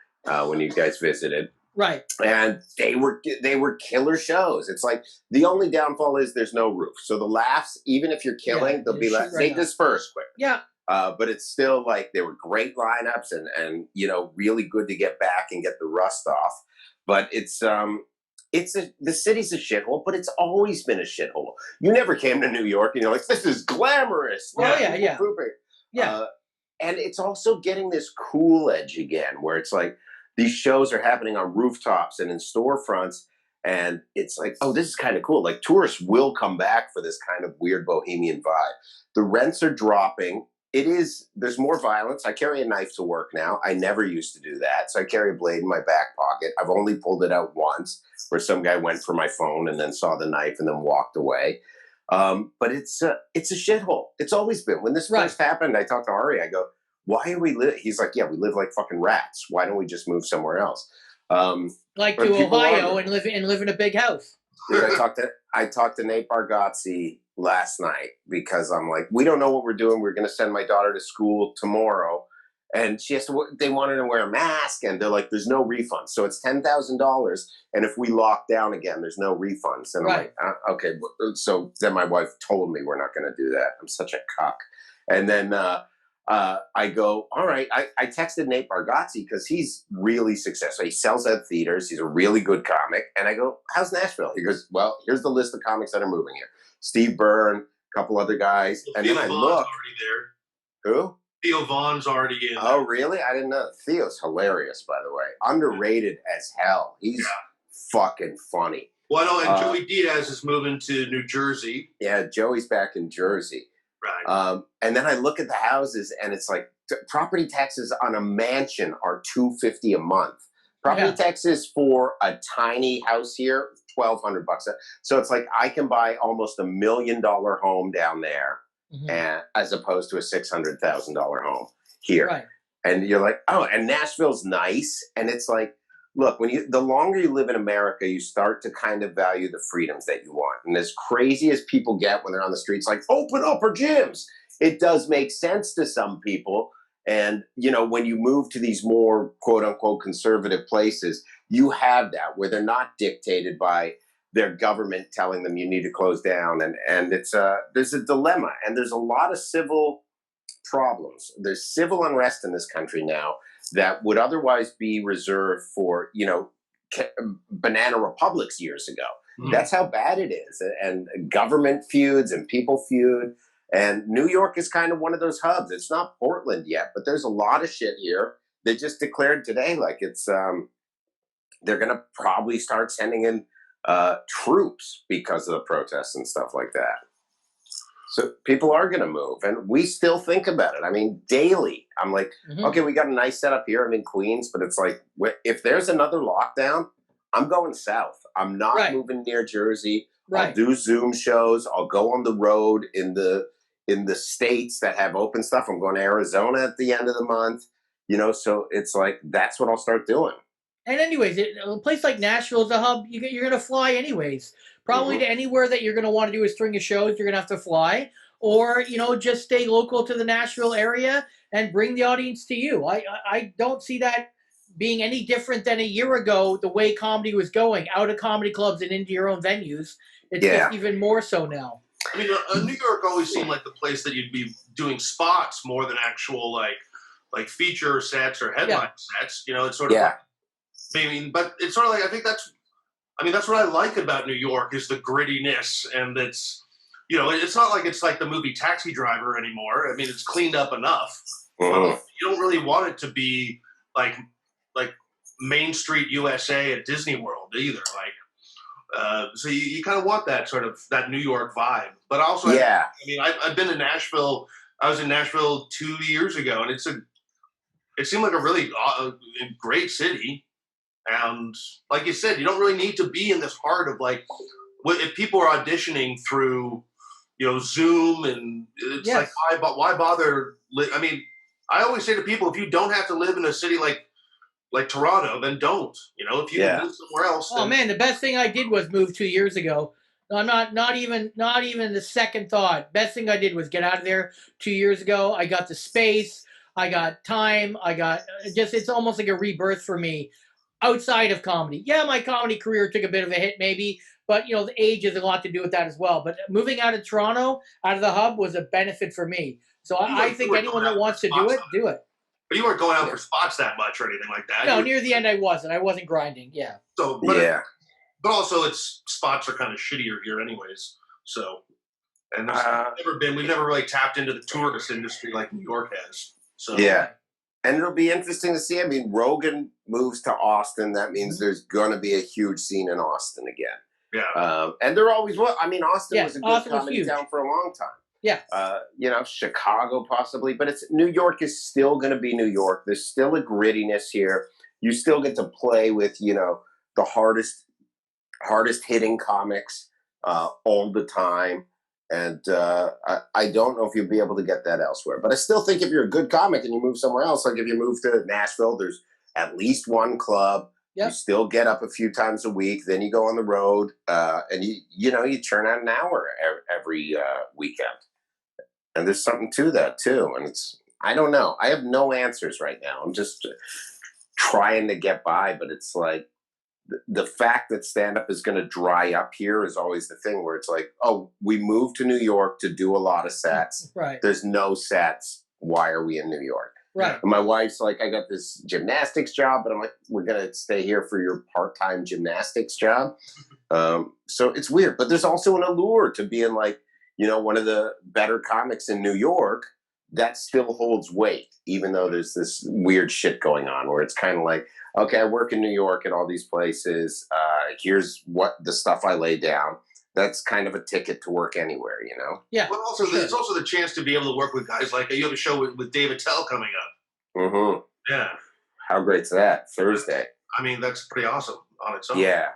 when you guys visited. Right. And they were killer shows. It's like the only downfall is there's no roof. So the laughs, even if you're killing, they'll be like, they disperse quick. Yeah. But it's still like they were great lineups and really good to get back and get the rust off. But the city's a shithole, but it's always been a shithole. You never came to New York and you're like, this is glamorous. Oh, yeah. Yeah. And it's also getting this cool edge again where it's like, these shows are happening on rooftops and in storefronts, and it's like, oh, this is kind of cool. Like, tourists will come back for this kind of weird bohemian vibe. The rents are dropping. There's more violence. I carry a knife to work now. I never used to do that. So I carry a blade in my back pocket. I've only pulled it out once, where some guy went for my phone and then saw the knife and then walked away. But it's a shithole. It's always been. When this first happened, I talked to Ari. I go, why are we live? He's like, yeah, we live like fucking rats. Why don't we just move somewhere else? Like to Ohio and live in a big house. Dude, I talked to Nate Bargatze last night because I'm like, we don't know what we're doing. We're going to send my daughter to school tomorrow, and they wanted to wear a mask, and they're like, there's no refunds. So it's $10,000, and if we lock down again, there's no refunds. And I'm like, okay. So then my wife told me we're not going to do that. I'm such a cuck. And then I go, all right. I texted Nate Bargatze because he's really successful. He sells out theaters. He's a really good comic. And I go, how's Nashville? He goes, well, here's the list of comics that are moving here. Steve Byrne, a couple other guys. Well, and Theo then I Vaughn's look. Already there. Who? Theo Vaughn's already in there. Oh, really? I didn't know. Theo's hilarious, by the way. Underrated as hell. He's fucking funny. Well, and Joey Diaz is moving to New Jersey. Yeah, Joey's back in Jersey. Right. And then I look at the houses, and it's like property taxes on a mansion are $250 a month. Property taxes for a tiny house here, $1,200. So it's like I can buy almost $1 million home down there, and as opposed to a $600,000 home here. Right. And you're like, oh, and Nashville's nice, and it's like, look, the longer you live in America, you start to kind of value the freedoms that you want. And as crazy as people get when they're on the streets, like, open up our gyms, it does make sense to some people. And, when you move to these more quote unquote conservative places, you have that where they're not dictated by their government telling them you need to close down. And there's a dilemma, and there's a lot of civil problems. There's civil unrest in this country now that would otherwise be reserved for, banana republics years ago. That's how bad it is. And government feuds and people feud. And New York is kind of one of those hubs. It's not Portland yet, but there's a lot of shit here. They just declared today, like it's, they're going to probably start sending in troops because of the protests and stuff like that. So people are going to move, and we still think about it. I mean, daily. I'm like, okay, we got a nice setup here. I'm in Queens, but it's like, if there's another lockdown, I'm going south. I'm not moving near Jersey. I'll do Zoom shows. I'll go on the road in the states that have open stuff. I'm going to Arizona at the end of the month. So it's like, that's what I'll start doing. And anyways, a place like Nashville is a hub. You're going to fly anyways. Probably to anywhere that you're going to want to do a string of shows, you're going to have to fly. Or, just stay local to the Nashville area and bring the audience to you. I don't see that being any different than a year ago, the way comedy was going, out of comedy clubs and into your own venues. It's just even more so now. I mean, New York always seemed like the place that you'd be doing spots more than actual, like, like feature sets or headline sets. You know, it's sort of like, I mean, but it's sort of like, I think that's what I like about New York is the grittiness, and it's, you know, it's not like it's like the movie Taxi Driver anymore. I mean, it's cleaned up enough. But you don't really want it to be like Main Street USA at Disney World either. Like, so you kind of want that sort of that New York vibe. But also, I've been to Nashville. I was in Nashville 2 years ago, and it seemed like a really great city. And like you said, you don't really need to be in this heart of like, if people are auditioning through, you know, Zoom, and it's like, why bother? I mean, I always say to people, if you don't have to live in a city like Toronto, then don't. You know, if you can live somewhere else. Oh man, the best thing I did was move 2 years ago. I'm not even the second thought. Best thing I did was get out of there 2 years ago. I got the space, I got time, I got it's almost like a rebirth for me outside of comedy. Yeah, my comedy career took a bit of a hit maybe, but you know, the age has a lot to do with that as well. But moving out of Toronto, out of the hub, was a benefit for me. So I think anyone that wants to do it, do it. But you weren't going out for spots that much or anything like that. No, near the end I wasn't grinding. Yeah. So, but also its spots are kind of shittier here anyways. So, and we've never really tapped into the tourist industry like New York has. So and it'll be interesting to see. I mean, Rogan moves to Austin. That means there's going to be a huge scene in Austin again. Yeah. And there always was. I mean, Austin was a good comedy town for a long time. Yeah. You know, Chicago possibly, but New York is still going to be New York. There's still a grittiness here. You still get to play with, you know, the hardest hitting comics all the time. And I don't know if you'll be able to get that elsewhere. But I still think if you're a good comic and you move somewhere else, like if you move to Nashville, there's at least one club. Yep. You still get up a few times a week. Then you go on the road, and you churn out an hour every weekend. And there's something to that too. And I don't know. I have no answers right now. I'm just trying to get by. But it's like the fact that stand-up is going to dry up here is always the thing where it's like, oh, we moved to New York to do a lot of sets. Right. There's no sets. Why are we in New York? Right. And my wife's like, I got this gymnastics job, but I'm like, we're going to stay here for your part-time gymnastics job. So it's weird. But there's also an allure to being like, you know, one of the better comics in New York. That still holds weight, even though there's this weird shit going on where it's kind of like, okay, I work in New York at all these places. Here's what the stuff I lay down. That's kind of a ticket to work anywhere, you know? Yeah. But also, it's also the chance to be able to work with guys like, you have a show with Dave Chappelle coming up. Mm-hmm. Yeah. How great's that? Thursday. I mean, that's pretty awesome on its own. Yeah.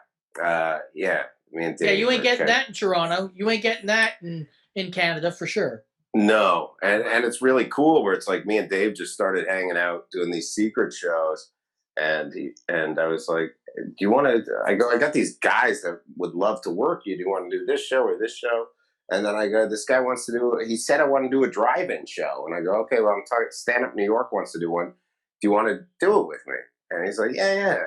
Yeah. Me and Dave you ain't getting that in Toronto. You ain't getting that in Canada for sure. No. And it's really cool where it's like me and Dave just started hanging out doing these secret shows. And I was like, do you want to, I got these guys that would love to work you. Do you want to do this show or this show? And then I go, this guy wants to do, he said I want to do a drive-in show. And I go, okay, well, I'm talking, Stand Up New York wants to do one. Do you want to do it with me? And he's like, yeah.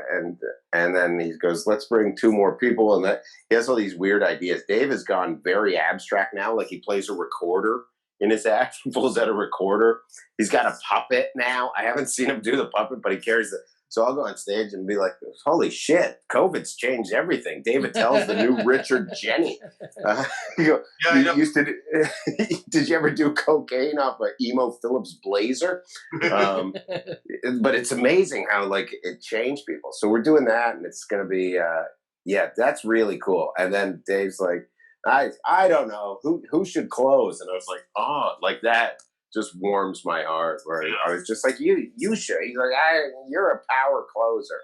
And then he goes, let's bring 2 more people. And he has all these weird ideas. Dave has gone very abstract now. Like he plays a recorder in his act. He pulls out a recorder. He's got a puppet now. I haven't seen him do the puppet, but he carries the, so I'll go on stage and be like, holy shit, COVID's changed everything. Dave Chappelle's the new Richard Jenni. Did you ever do cocaine off an emo Phillips blazer? But it's amazing how like it changed people. So we're doing that, and it's going to be, that's really cool. And then Dave's like, I don't know, who should close? And I was like, oh, like that. Just warms my heart. Where I was just like, you should. He's like, you're a power closer.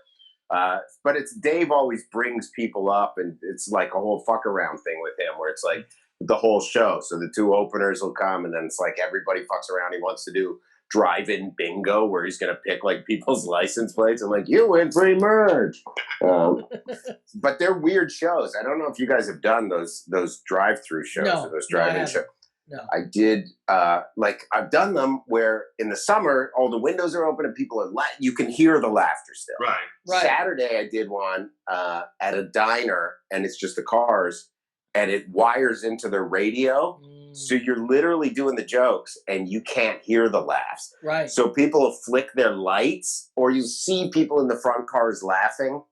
But it's Dave always brings people up, and it's like a whole fuck around thing with him, where it's like the whole show. So the 2 openers will come, and then it's like everybody fucks around. He wants to do drive-in bingo, where he's gonna pick like people's license plates and like, you win free merch. But they're weird shows. I don't know if you guys have done those drive-through shows or those drive-in shows. No. I did, I've done them where in the summer, all the windows are open and people are you can hear the laughter still. Right. Saturday, I did one at a diner, and it's just the cars, and it wires into their radio. So you're literally doing the jokes and you can't hear the laughs. Right. So people will flick their lights, or you see people in the front cars laughing,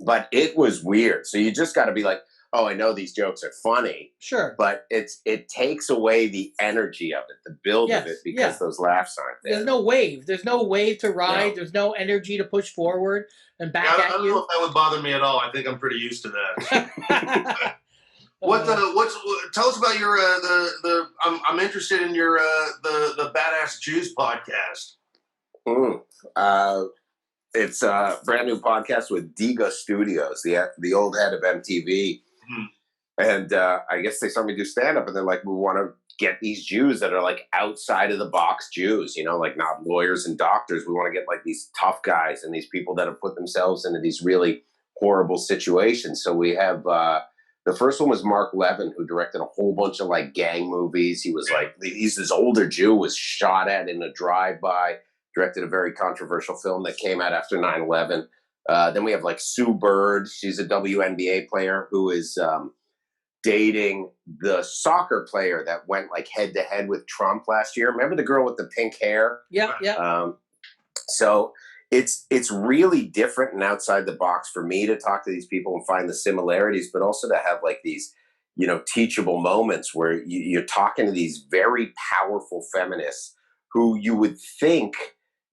but it was weird. So you just got to be like, oh, I know these jokes are funny. Sure. But it takes away the energy of it, the build of it, because those laughs aren't there. There's no wave. There's no wave to ride. No. There's no energy to push forward and back at you. I don't know if that would bother me at all. I think I'm pretty used to that. Tell us about your I'm interested in your the Badass Jews podcast. It's a brand new podcast with Diga Studios, the old head of MTV. And I guess they saw me do stand-up, and they're like, we want to get these Jews that are like outside of the box Jews, you know, like not lawyers and doctors. We want to get like these tough guys and these people that have put themselves into these really horrible situations. So we have the first one was Mark Levin, who directed a whole bunch of like gang movies. He was like, he's this older Jew, was shot at in a drive-by, directed a very controversial film that came out after 9/11. Then we have like Sue Bird. She's a WNBA player who is dating the soccer player that went like head to head with Trump last year. Remember the girl with the pink hair? Yeah, yeah. So it's really different and outside the box for me to talk to these people and find the similarities, but also to have like these, you know, teachable moments where you're talking to these very powerful feminists who you would think,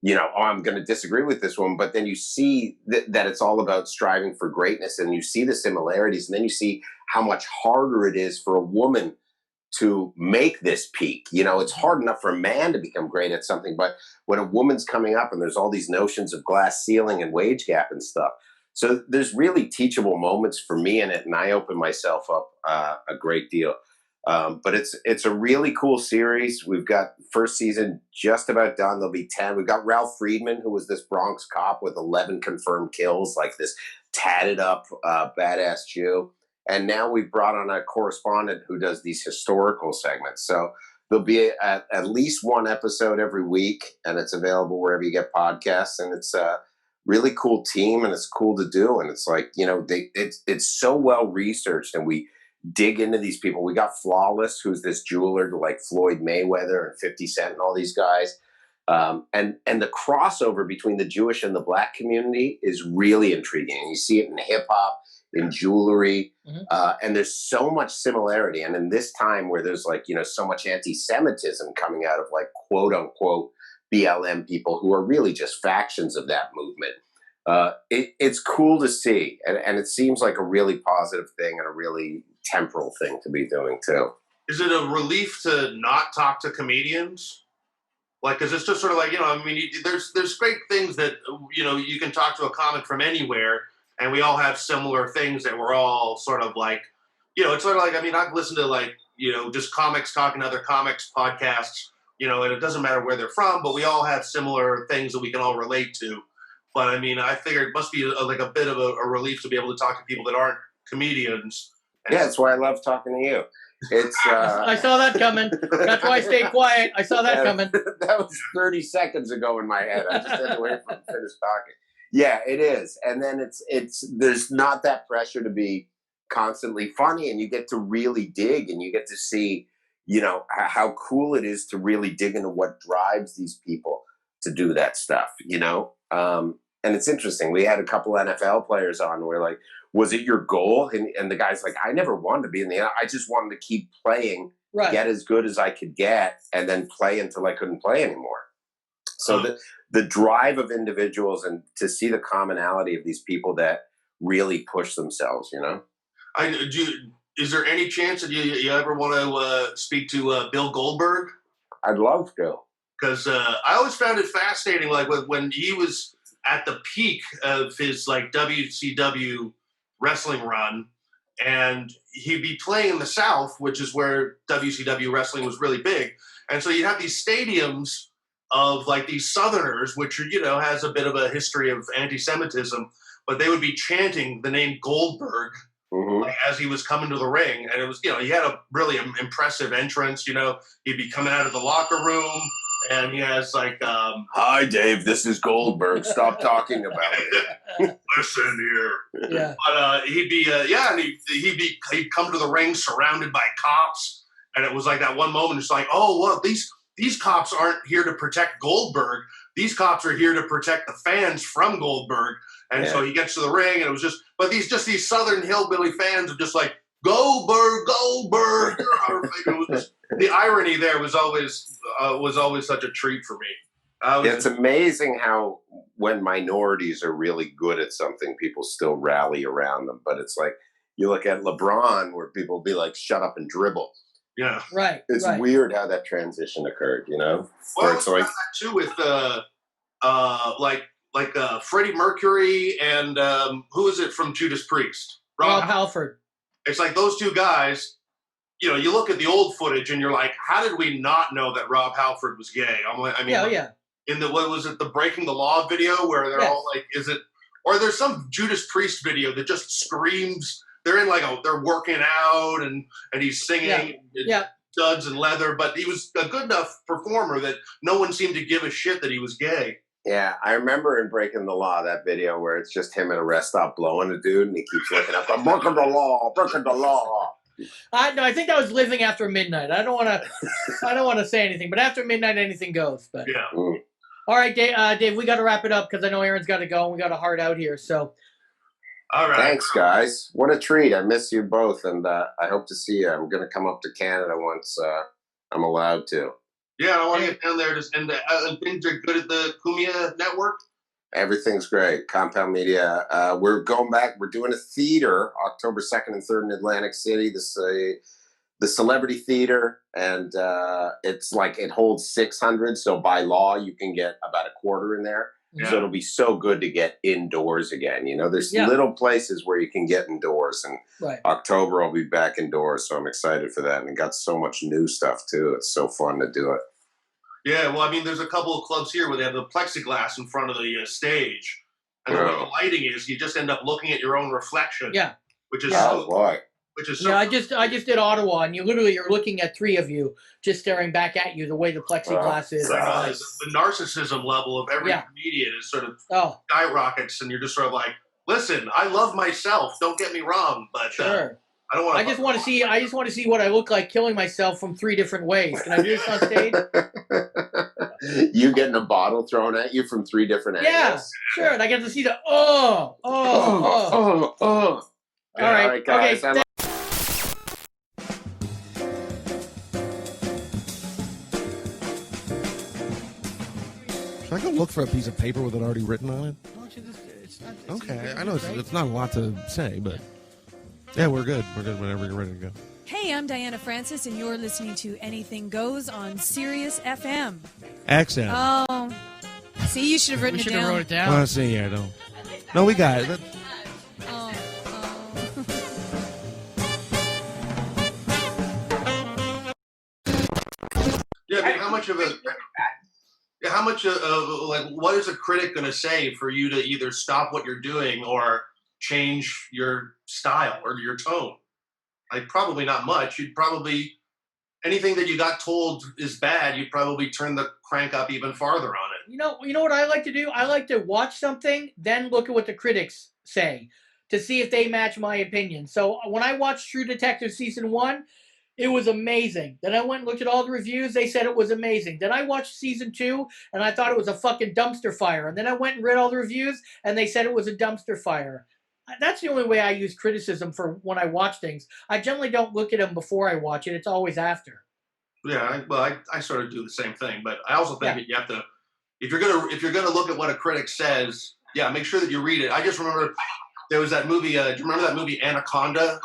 you know, oh, I'm going to disagree with this one, but then you see that it's all about striving for greatness, and you see the similarities, and then you see how much harder it is for a woman to make this peak. You know, it's hard enough for a man to become great at something, but when a woman's coming up and there's all these notions of glass ceiling and wage gap and stuff, so there's really teachable moments for me in it, and I open myself up a great deal. But it's a really cool series. We've got first season just about done. There'll be 10. We've got Ralph Friedman, who was this Bronx cop with 11 confirmed kills, like this tatted up badass Jew. And now we've brought on a correspondent who does these historical segments. So there'll be at least one episode every week, and it's available wherever you get podcasts. And it's a really cool team, and it's cool to do. And it's like, you know, it's so well researched, and we dig into these people. We got Flawless, who's this jeweler to like Floyd Mayweather and 50 Cent and all these guys. And the crossover between the Jewish and the Black community is really intriguing. And you see it in hip hop, in jewelry, and there's so much similarity. And in this time where there's like, you know, so much anti-Semitism coming out of like quote unquote BLM people who are really just factions of that movement. It's cool to see. And it seems like a really positive thing and a really temporal thing to be doing too. Is it a relief to not talk to comedians? Like, cause it's just sort of like, you know, I mean, there's great things that, you know, you can talk to a comic from anywhere, and we all have similar things that we're all sort of like, you know, it's sort of like, I mean, I've listened to like, you know, just comics talking to other comics podcasts, you know, and it doesn't matter where they're from, but we all have similar things that we can all relate to. But I mean, I figured it must be like a bit of a relief to be able to talk to people that aren't comedians. Yeah, that's why I love talking to you. It's I saw that coming. That's why I stayed quiet. I saw that coming. That was 30 seconds ago in my head. I just had to wait for him to finish talking. Yeah, it is. And then it's there's not that pressure to be constantly funny, and you get to really dig, and you get to see, you know, how cool it is to really dig into what drives these people to do that stuff, you know? And it's interesting. We had a couple NFL players on. We're like, was it your goal? And the guy's like, I never wanted to be in the NFL. I just wanted to keep playing, get as good as I could get, and then play until I couldn't play anymore. So the drive of individuals, and to see the commonality of these people that really push themselves, you know? Is there any chance that you ever want to speak to Bill Goldberg? I'd love to. Because I always found it fascinating, like when he was at the peak of his like WCW wrestling run, and he'd be playing in the South, which is where WCW wrestling was really big. And so you'd have these stadiums of like these Southerners, which, you know, has a bit of a history of anti-Semitism, but they would be chanting the name Goldberg like, as he was coming to the ring. And it was, you know, he had a really impressive entrance, you know, he'd be coming out of the locker room, and he has like, hi, Dave, this is Goldberg. Stop talking about it. Listen here. Yeah. But he'd be, and he'd come to the ring surrounded by cops, And it was like that one moment. It's like, oh, look, these cops aren't here to protect Goldberg. These cops are here to protect the fans from Goldberg. And so he gets to the ring, and it was just, but these Southern hillbilly fans are just like, Goldberg, Goldberg. It was just, the irony there was always such a treat for me. It's amazing how when minorities are really good at something, people still rally around them. But it's like you look at LeBron, where people will be like, "Shut up and dribble." Yeah, right. It's weird how that transition occurred. You know, well, it's like that too with like Freddie Mercury and who is it from Judas Priest? Rob Halford. It's like those two guys. You know, you look at the old footage and you're like, how did we not know that Rob Halford was gay? In the, what was it, the Breaking the Law video where they're all like, is it, or there's some Judas Priest video that just screams, they're in like they're working out and he's singing studs and leather, but he was a good enough performer that no one seemed to give a shit that he was gay. Yeah, I remember in Breaking the Law, that video where it's just him at a rest stop blowing a dude and he keeps looking up, I'm breaking the law, breaking the law. No, I think that was Living After Midnight. I don't want to say anything, but after midnight, anything goes. But yeah. All right, Dave, we got to wrap it up because I know Aaron's got to go and we got a heart out here. So, all right. Thanks, guys. What a treat. I miss you both, and I hope to see you. I'm going to come up to Canada once I'm allowed to. Yeah, I want to get down there. And things are good at the Cumia Network. Everything's great. Compound Media. We're going back. We're doing a theater October 2nd and 3rd in Atlantic City. The Celebrity Theater, and it's like it holds 600. So by law, you can get about a quarter in there. Yeah. So it'll be so good to get indoors again. You know, there's little places where you can get indoors, and October I'll be back indoors. So I'm excited for that, and it got so much new stuff too. It's so fun to do it. Yeah, well, I mean, there's a couple of clubs here where they have the plexiglass in front of the stage, and the way the lighting is, you just end up looking at your own reflection. Yeah, which is which is so. Yeah, I just did Ottawa, and you're looking at three of you just staring back at you the way the plexiglass is. The narcissism level of every comedian is sort of skyrockets, and you're just sort of like, listen, I love myself. Don't get me wrong, but I don't want. I just want to see what I look like killing myself from three different ways. Can I do this on stage? You getting a bottle thrown at you from three different angles? Yeah, sure. And I get to see the All right, guys. Okay. Should I go look for a piece of paper with it already written on it? Okay, I know it's not a lot to say, but yeah, we're good. We're good whenever you're ready to go. Hey, I'm Diana Francis, and you're listening to Anything Goes on Sirius FM. XM. Oh, see, you should have written it down. We should have wrote it down. Well, see, I don't. No, we got it. Yeah, but how much of like, what is a critic going to say for you to either stop what you're doing or change your style or your tone? Like, probably not much. You'd probably, anything that you got told is bad, you'd probably turn the crank up even farther on it. You know what I like to do? I like to watch something, then look at what the critics say to see if they match my opinion. So when I watched True Detective Season 1, it was amazing. Then I went and looked at all the reviews. They said it was amazing. Then I watched Season 2, and I thought it was a fucking dumpster fire. And then I went and read all the reviews, and they said it was a dumpster fire. That's the only way I use criticism for when I watch things. I generally don't look at them before I watch it. It's always after. Yeah, I sort of do the same thing. But I also think that you have to, if you're gonna look at what a critic says, make sure that you read it. I just remember there was that movie. Do you remember that movie Anaconda?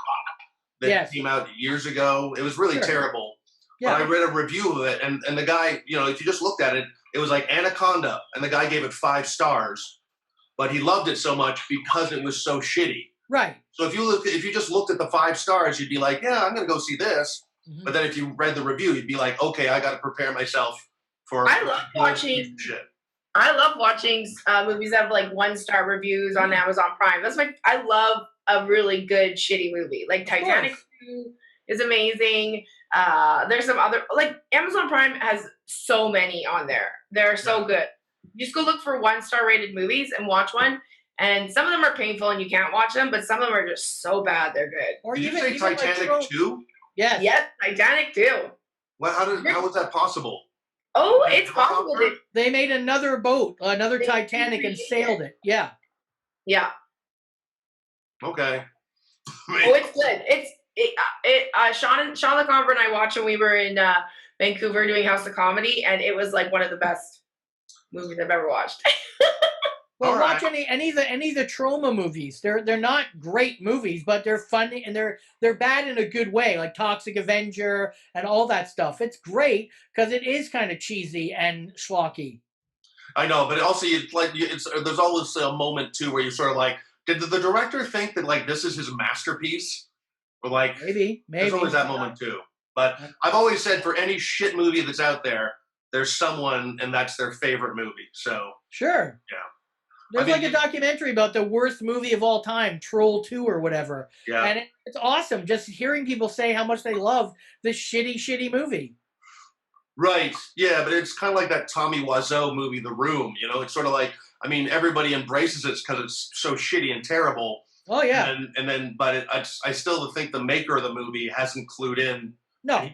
That came out years ago. It was really terrible. Yeah. But I read a review of it, and the guy, if you just looked at it, it was like Anaconda, and the guy gave it 5 stars, but he loved it so much because it was so shitty. Right. So if you just looked at the 5 stars, you'd be like, yeah, I'm gonna go see this. Mm-hmm. But then if you read the review, you'd be like, okay, I got to prepare myself for. I love watching movies that have like 1-star reviews on Amazon Prime. I love a really good shitty movie. Like Titanic 2 is amazing. There's some other, like Amazon Prime has so many on there. They're so good. You just go look for 1-star rated movies and watch one. And some of them are painful and you can't watch them, but some of them are just so bad they're good. Or Did you say Titanic 2? Yes. Yes, Titanic too. Well, how was that possible? Oh, it's possible. They made another boat, another Titanic, and sailed it. Yeah. Yeah. Okay. Oh, it's good. Sean LeComber and I watched when we were in Vancouver doing House of Comedy, and it was like one of the best movies I've ever watched. Well, watch any of the trauma movies. They're not great movies, but they're funny and they're bad in a good way, like Toxic Avenger and all that stuff. It's great because it is kind of cheesy and schlocky. I know, but also there's always a moment too where you sort of like, did the director think that like this is his masterpiece, or like maybe there's always that moment too. But I've always said for any shit movie that's out there, there's someone and that's their favorite movie. So sure, yeah. There's like a documentary about the worst movie of all time, Troll 2 or whatever. Yeah. And it's awesome just hearing people say how much they love this shitty movie. Right. Yeah, but it's kind of like that Tommy Wiseau movie, The Room. You know, it's sort of like, I mean, everybody embraces it because it's so shitty and terrible. Oh, yeah. But I still think the maker of the movie hasn't clued in. No.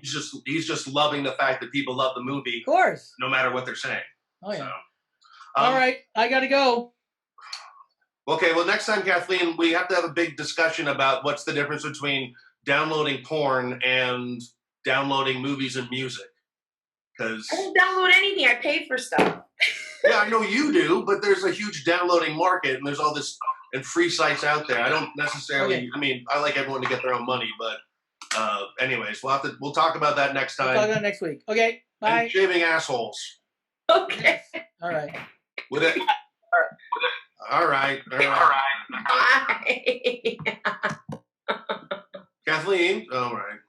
He's just loving the fact that people love the movie. Of course. No matter what they're saying. Oh, yeah. So, all right. I got to go. Okay, well, next time, Kathleen, we have to have a big discussion about what's the difference between downloading porn and downloading movies and music. Because I don't download anything. I paid for stuff. Yeah, I know you do, but there's a huge downloading market, and there's all this and free sites out there. I don't necessarily. Okay. I mean, I like everyone to get their own money, but anyways, we'll talk about that next time. We'll talk about that next week. Okay, bye. And shaving assholes. Okay. All right. With it. All right. Bye. Kathleen. All right.